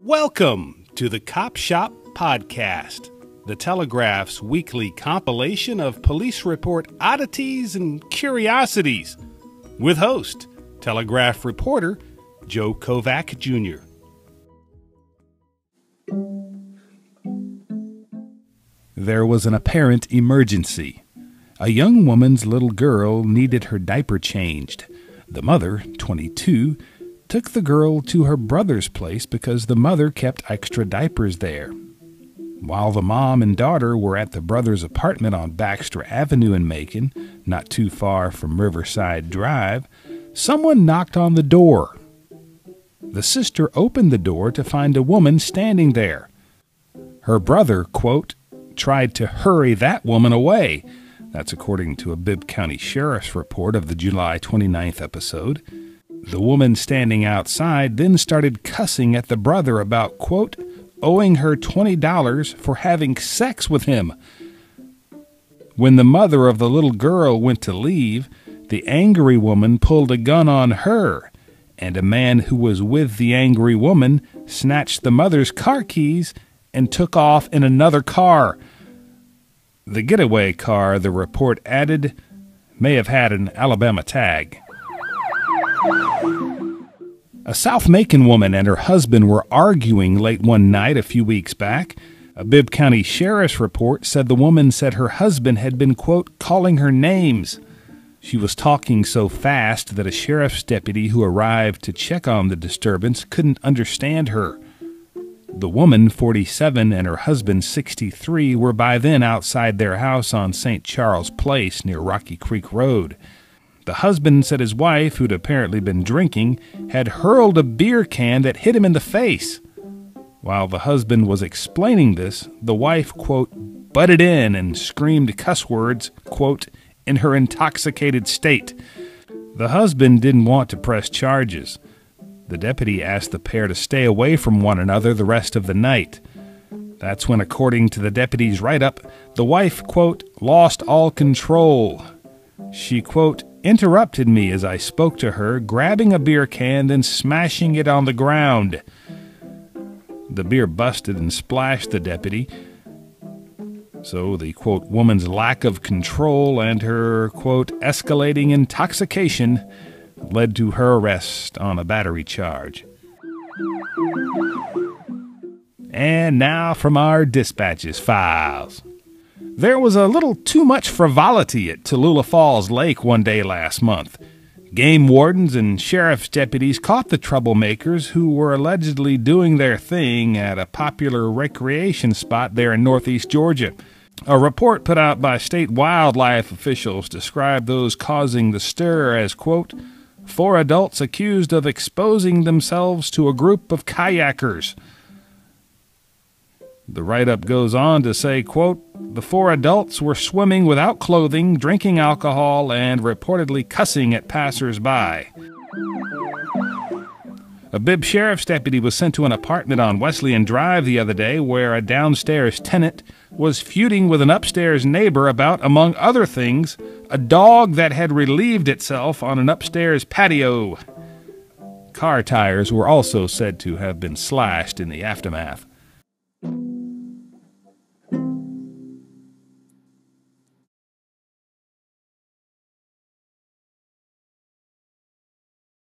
Welcome to the Cop Shop Podcast, the Telegraph's weekly compilation of police report oddities and curiosities, with host, Telegraph reporter Joe Kovac Jr. There was an apparent emergency. A young woman's little girl needed her diaper changed. The mother, 22, took the girl to her brother's place because the mother kept extra diapers there. While the mom and daughter were at the brother's apartment on Baxter Avenue in Macon, not too far from Riverside Drive, someone knocked on the door. The sister opened the door to find a woman standing there. Her brother, quote, tried to hurry that woman away. That's according to a Bibb County Sheriff's report of the July 29th episode. The woman standing outside then started cussing at the brother about, quote, owing her $20 for having sex with him. When the mother of the little girl went to leave, the angry woman pulled a gun on her, and a man who was with the angry woman snatched the mother's car keys and took off in another car. The getaway car, the report added, may have had an Alabama tag. A South Macon woman and her husband were arguing late one night a few weeks back. A Bibb County Sheriff's report said the woman said her husband had been, quote, calling her names. She was talking so fast that a sheriff's deputy who arrived to check on the disturbance couldn't understand her. The woman, 47, and her husband, 63, were by then outside their house on St. Charles Place near Rocky Creek Road. The husband said his wife, who'd apparently been drinking, had hurled a beer can that hit him in the face. While the husband was explaining this, the wife, quote, butted in and screamed cuss words, quote, in her intoxicated state. The husband didn't want to press charges. The deputy asked the pair to stay away from one another the rest of the night. That's when, according to the deputy's write-up, the wife, quote, lost all control. She, quote, interrupted me as I spoke to her, grabbing a beer can and smashing it on the ground. The beer busted and splashed the deputy. So the, quote, woman's lack of control and her, quote, escalating intoxication led to her arrest on a battery charge. And now from our dispatches files. There was a little too much frivolity at Tallulah Falls Lake one day last month. Game wardens and sheriff's deputies caught the troublemakers who were allegedly doing their thing at a popular recreation spot there in northeast Georgia. A report put out by state wildlife officials described those causing the stir as, quote, 4 adults accused of exposing themselves to a group of kayakers. The write-up goes on to say, quote, the 4 adults were swimming without clothing, drinking alcohol, and reportedly cussing at passers-by. A Bibb sheriff's deputy was sent to an apartment on Wesleyan Drive the other day where a downstairs tenant was feuding with an upstairs neighbor about, among other things, a dog that had relieved itself on an upstairs patio. Car tires were also said to have been slashed in the aftermath.